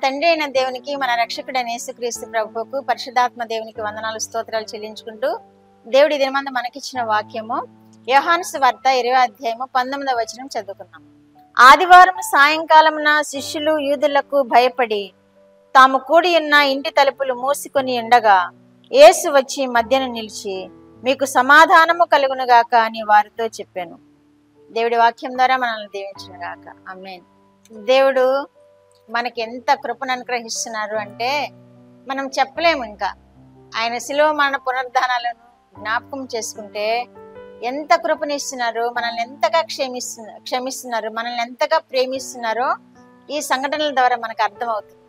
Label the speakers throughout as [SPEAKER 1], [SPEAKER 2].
[SPEAKER 1] తండ్రి అయిన దేవునికి, మన రక్షకుడైన యేసుక్రీస్తు ప్రభువుకు, పరిశుద్ధాత్మ దేవునికి వందనాలు స్తోత్రాలు చెల్లించుకుంటూ, దేవుడి దినమందు మనకిచ్చిన వాక్యము యోహాను సువార్త 20వ అధ్యాయము 19వ వచనం చదువుకున్నాం. ఆదివారం సాయంకాలమున శిష్యులు యూదులకు భయపడి తాము కూడి ఉన్న ఇంటి తలుపులు మూసుకొని ఉండగా యేసు వచ్చి మధ్యన నిలిచి, మీకు సమాధానము కలుగునుగాక అని వారితో చెప్పాను. దేవుడి వాక్యం ద్వారా మనల్ని దీవించును గాక. ఆమేన్. దేవుడు మనకి ఎంత కృపను అనుగ్రహిస్తున్నారు అంటే మనం చెప్పలేము. ఇంకా ఆయన శిలువ మరణ పునరుద్ధానాలను జ్ఞాపకం చేసుకుంటే ఎంత కృపనిస్తున్నారు, మనల్ని ఎంతగా క్షమిస్తున్నారు, మనల్ని ఎంతగా ప్రేమిస్తున్నారో ఈ సంఘటనల ద్వారా మనకు అర్థమవుతుంది.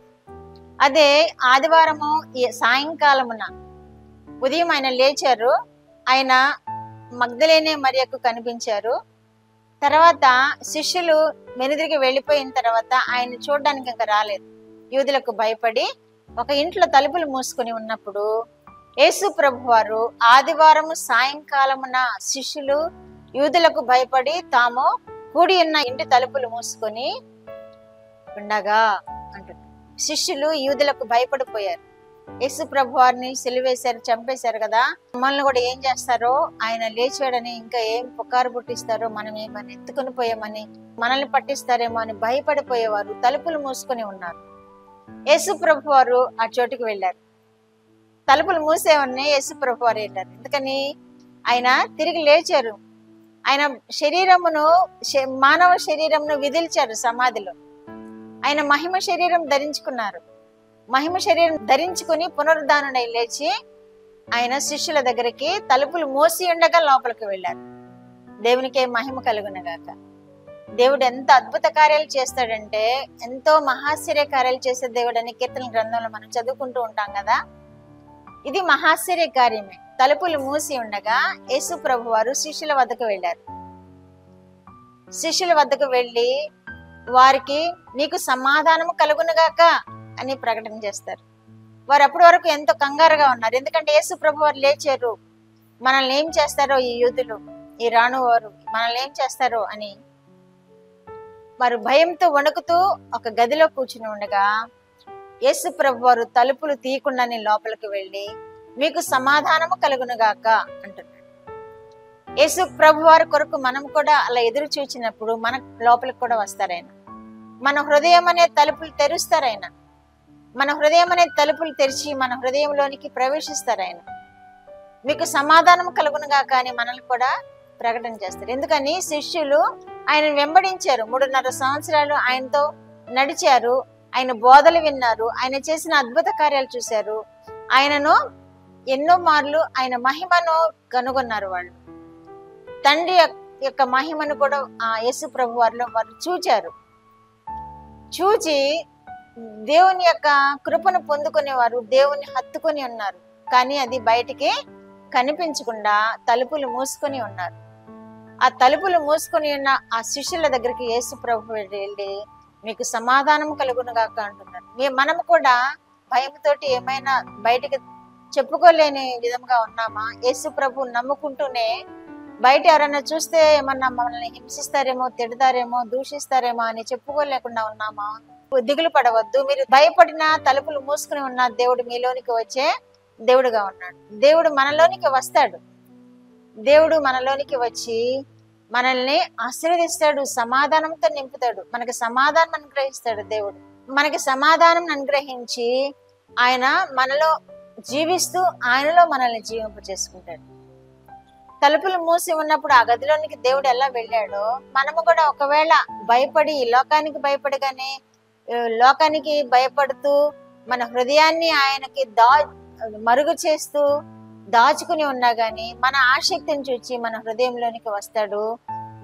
[SPEAKER 1] అదే ఆదివారము సాయంకాలమున ఉదయం ఆయన లేచారు. ఆయన మగ్దలేనే మరియకు కనిపించారు. తర్వాత శిష్యులు వెనుదిరిగి వెళ్ళిపోయిన తర్వాత ఆయన చూడడానికి ఇంకా రాలేదు. యూదులకు భయపడి ఒక ఇంట్లో తలుపులు మూసుకొని ఉన్నప్పుడు యేసు ప్రభు వారు ఆదివారము సాయంకాలమున శిష్యులు యూదులకు భయపడి తాము కూడి ఉన్న ఇంటి తలుపులు మూసుకొని ఉండగా అంటున్నారు. శిష్యులు యూదులకు భయపడిపోయారు. యేసు ప్రభు వారిని సిలువేశారు, చంపేశారు కదా, మమ్మల్ని కూడా ఏం చేస్తారో, ఆయన లేచాడని ఇంకా ఏం పుకారు పుట్టిస్తారో, మనం ఏమని ఎత్తుకొని పోయామని, మనల్ని పట్టిస్తారేమో అని భయపడిపోయేవారు. తలుపులు మూసుకొని ఉన్నారు. యేసు ప్రభు వారు ఆ చోటుకు వెళ్ళారు. తలుపులు మూసే ఉన్నాయి. యేసు ప్రభు వారు వెళ్ళారు. ఎందుకని? ఆయన తిరిగి లేచారు. ఆయన శరీరమును, మానవ శరీరమును విదిల్చారు సమాధిలో. ఆయన మహిమ శరీరం ధరించుకున్నారు. మహిమ శరీరం ధరించుకుని పునరుద్ధానుడై లేచి ఆయన శిష్యుల దగ్గరికి తలుపులు మూసి ఉండగా లోపలికి వెళ్ళారు. దేవునికే మహిమ కలుగునగాక. దేవుడు ఎంత అద్భుత కార్యాలు చేస్తాడంటే, ఎంతో మహాశ్చర్య కార్యాలు చేసే దేవుడు అని కీర్తన గ్రంథంలో మనం చదువుకుంటూ ఉంటాం కదా. ఇది మహాశ్చర్య కార్యమే. తలుపులు మూసి ఉండగా యేసు ప్రభు వారు శిష్యుల వద్దకు వెళ్ళారు. శిష్యుల వద్దకు వెళ్ళి వారికి నీకు సమాధానము కలుగునుగాక అని ప్రకటన చేస్తారు. వారు అప్పటి వరకు ఎంతో కంగారుగా ఉన్నారు. ఎందుకంటే యేసు ప్రభు వారు లేచారు, మనల్ని ఏం చేస్తారో ఈ యూదులు, ఈ రాను వారు మనల్ని ఏం చేస్తారో అని వారు భయంతో వణుకుతూ ఒక గదిలో కూర్చుని ఉండగా యేసు ప్రభు వారు తలుపులు తీయకుండానే లోపలికి వెళ్ళి మీకు సమాధానము కలుగునుగాక అంటున్నాడు. యేసు ప్రభు వారి కొరకు మనం కూడా అలా ఎదురు చూచినప్పుడు మన లోపలికి కూడా వస్తారాయన. మన హృదయం అనే తలుపులు తెరుస్తారాయన. మన హృదయం అనే తలుపులు తెరిచి మన హృదయంలోనికి ప్రవేశిస్తారాయన. మీకు సమాధానం కలుగునుగాక అని మనల్ని కూడా ప్రకటన చేస్తారు. ఎందుకని? శిష్యులు ఆయన వెంబడించారు. 3.5 సంవత్సరాలు ఆయనతో నడిచారు. ఆయన బోధలు విన్నారు. ఆయన చేసిన అద్భుత కార్యాలు చూశారు. ఆయనను ఎన్నో మార్లు ఆయన మహిమను కనుగొన్నారు. వాళ్ళు తండ్రి యొక్క మహిమను కూడా ఆ యేసు ప్రభు వారిలో వారు చూచారు. చూచి దేవుని యొక్క కృపను పొందుకునేవారు, దేవుని హత్తుకొని ఉన్నారు. కానీ అది బయటికి కనిపించకుండా తలుపులు మూసుకొని ఉన్నారు. ఆ తలుపులు మూసుకొని ఉన్న ఆ శిష్యుల దగ్గరికి యేసు ప్రభు వెళ్ళి మీకు సమాధానం కలుగునుగాక అంటున్నారు. మనం కూడా భయంతోటి ఏమైనా బయటికి చెప్పుకోలేని విధంగా ఉన్నామా? యేసు ప్రభు నమ్ముకుంటూనే బయట ఎవరైనా చూస్తే ఏమన్నా మనల్ని హింసిస్తారేమో, తిడతారేమో, దూషిస్తారేమో అని చెప్పుకోలేకుండా ఉన్నామా? దిగులు పడవద్దు. మీరు భయపడిన తలుపులు మూసుకుని ఉన్న దేవుడు మీలోనికి వచ్చే దేవుడుగా ఉన్నాడు. దేవుడు మనలోనికి వస్తాడు. దేవుడు మనలోనికి వచ్చి మనల్ని ఆశీర్వదిస్తాడు, సమాధానంతో నింపుతాడు, మనకి సమాధానం అనుగ్రహిస్తాడు. దేవుడు మనకి సమాధానం అనుగ్రహించి ఆయన మనలో జీవిస్తూ ఆయనలో మనల్ని జీవింప చేసుకుంటాడు. తలుపులు మూసి ఉన్నప్పుడు ఆ గదిలోనికి దేవుడు ఎలా వెళ్ళాడో మనము కూడా ఒకవేళ భయపడి లోకానికి భయపడగానే, లోకానికి భయపడుతూ మన హృదయాన్ని ఆయనకి మరుగు చేస్తూ దాచుకుని ఉన్నా గాని మన ఆసక్తిని చూచి మన హృదయంలోనికి వస్తాడు.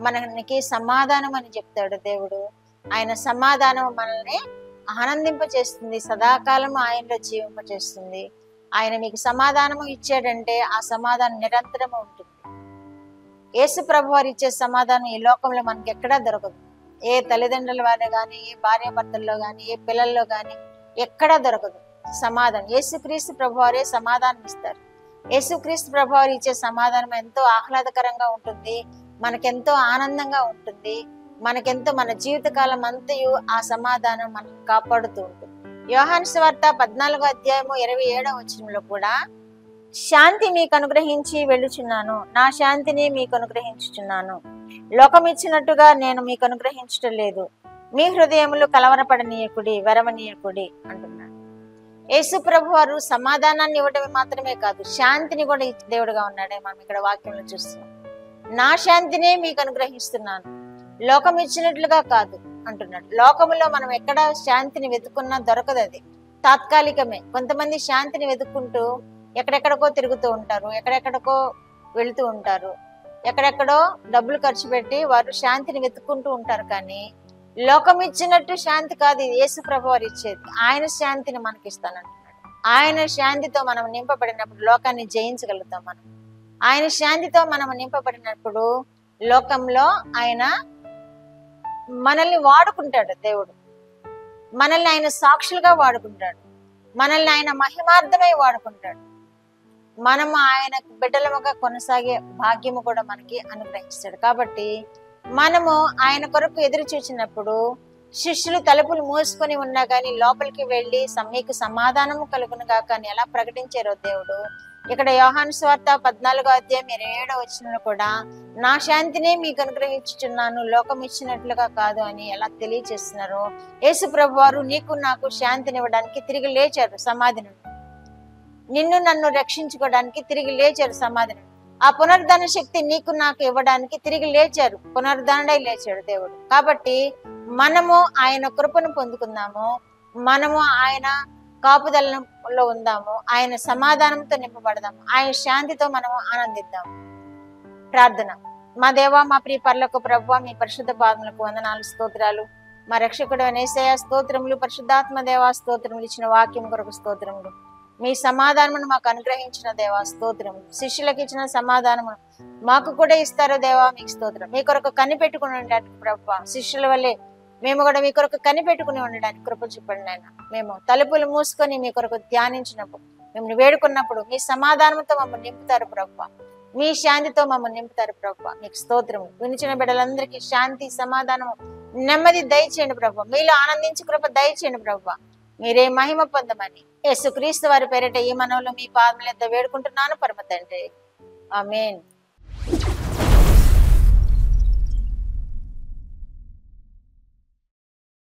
[SPEAKER 1] మనకి సమాధానం అని చెప్తాడు దేవుడు. ఆయన సమాధానం మనల్ని ఆనందింప చేస్తుంది, సదాకాలం ఆయనలో జీవింప చేస్తుంది. ఆయన మీకు సమాధానము ఇచ్చాడంటే ఆ సమాధానం నిరంతరము ఉంటుంది. యేసు ప్రభు వారు ఇచ్చే సమాధానం ఈ లోకంలో మనకి ఎక్కడా దొరకదు. ఏ తల్లిదండ్రుల వారు కానీ, ఏ భార్య భర్తల్లో కానీ, ఏ పిల్లల్లో కానీ ఎక్కడా దొరకదు సమాధానం. యేసుక్రీస్తు ప్రభు వారే సమాధానం ఇస్తారు. యేసుక్రీస్తు ప్రభు వారు ఇచ్చే సమాధానం ఎంతో ఆహ్లాదకరంగా ఉంటుంది, మనకెంతో ఆనందంగా ఉంటుంది, మనకెంతో మన జీవితకాలం అంతయు ఆ సమాధానం మనం కాపాడుతూ ఉంటుంది. యోహాను సువార్త 14వ అధ్యాయము 27వ వచనంలో కూడా శాంతి మీకు అనుగ్రహించి వెళ్ళుచున్నాను, నా శాంతిని మీకు అనుగ్రహించుచున్నాను, లోకం ఇచ్చినట్టుగా నేను మీకు అనుగ్రహించటం లేదు, మీ హృదయములు కలవరపడనీయకుడి, వెరవనీయకుడి అంటున్నాడు. యేసు ప్రభు వారు సమాధానాన్ని ఇవ్వటమే మాత్రమే కాదు, శాంతిని కూడా ఇచ్చే దేవుడుగా ఉన్నాడే మనం ఇక్కడ వాక్యంలో చూస్తున్నాం. నా శాంతినే మీకు అనుగ్రహిస్తున్నాను, లోకం ఇచ్చినట్లుగా కాదు అంటున్నాడు. లోకములో మనం ఎక్కడ శాంతిని వెతుకున్నా దొరకదు, అది తాత్కాలికమే. కొంతమంది శాంతిని వెతుక్కుంటూ ఎక్కడెక్కడికో తిరుగుతూ ఉంటారు, ఎక్కడెక్కడికో వెళుతూ ఉంటారు, ఎక్కడెక్కడో డబ్బులు ఖర్చు పెట్టి వారు శాంతిని వెతుక్కుంటూ ఉంటారు. కానీ లోకం ఇచ్చినట్టు శాంతి కాదు ఇది యేసు ప్రభు వారు ఇచ్చేది. ఆయన శాంతిని మనకి ఇస్తానంటున్నాడు. ఆయన శాంతితో మనం నింపబడినప్పుడు లోకాన్ని జయించగలుగుతాం. మనం ఆయన శాంతితో మనం నింపబడినప్పుడు లోకంలో ఆయన మనల్ని వాడుకుంటాడు. దేవుడు మనల్ని ఆయన సాక్షులుగా వాడుకుంటాడు, మనల్ని ఆయన మహిమార్థమై వాడుకుంటాడు. మనము ఆయన బిడ్డలముగా కొనసాగే భాగ్యము కూడా మనకి అనుగ్రహిస్తాడు. కాబట్టి మనము ఆయన కొరకు ఎదురు చూసినప్పుడు శిష్యులు తలుపులు మూసుకొని ఉన్నా కానీ లోపలికి వెళ్ళి మీకు సమాధానము కలుగును గాక అని ఎలా ప్రకటించారో దేవుడు ఇక్కడ యోహాను సువార్త 14వ అధ్యాయం 27వ వచనంలో కూడా నా శాంతినే మీకు అనుగ్రహించుచున్నాను, లోకం ఇచ్చినట్లుగా కాదు అని ఎలా తెలియచేస్తున్నారో యేసు ప్రభు వారు నీకు నాకు శాంతినివ్వడానికి తిరిగి లేచారు సమాధి నుండి. నిన్ను నన్ను రక్షించుకోవడానికి తిరిగి లేచారు సమాధి నుండి. ఆ పునరుద్ధాన శక్తి నీకు నాకు ఇవ్వడానికి తిరిగి లేచారు, పునరుద్ధానుడై లేచాడు దేవుడు. కాబట్టి మనము ఆయన కృపను పొందుకుందాము, మనము ఆయన కాపుదలలో ఉందాము, ఆయన సమాధానంతో నింపబడదాము, ఆయన శాంతితో మనము ఆనందిద్దాము. ప్రార్థన. మా దేవా, మా ప్రియ పరలోక ప్రభువా, మీ పరిశుద్ధ పాదములకు వందనాలు, స్తోత్రాలు. మా రక్షకుడు యేసయ్య స్తోత్రములు, పరిశుద్ధాత్మ దేవా స్తోత్రములు, ఇచ్చిన వాక్యం కొరకు స్తోత్రములు. మీ సమాధానమును మాకు అనుగ్రహించిన దేవా స్తోత్రములు. శిష్యులకు ఇచ్చిన సమాధానమును మాకు కూడా ఇస్తారో దేవా మీకు స్తోత్రం. మీ కొరకు కనిపెట్టుకుని ఉండడానికి ప్రభువా, శిష్యుల వల్లే మేము కూడా మీ కొరకు కనిపెట్టుకుని ఉండడానికి కృప చూపండి నాయన. మేము తలుపులు మూసుకొని మీ కొరకు ధ్యానించినప్పుడు, మిమ్మల్ని వేడుకున్నప్పుడు మీ సమాధానంతో మమ్మల్ని నింపుతారు ప్రభువా, మీ శాంతితో మమ్మల్ని నింపుతారు ప్రభువా. మీకు స్తోత్రము. వినిచిన బిడ్డలందరికీ శాంతి, సమాధానము, నెమ్మది దయచేయండి ప్రభువా. మీలో ఆనందించి కృప దయచేయండి ప్రభువా. మీరే మహిమ పొందమని యేసుక్రీస్తు వారి పేరిట ఈ మనవులు మీ పాదముల యొద్ద వేడుకుంటున్నాను పరమ తండ్రి. ఆమేన్.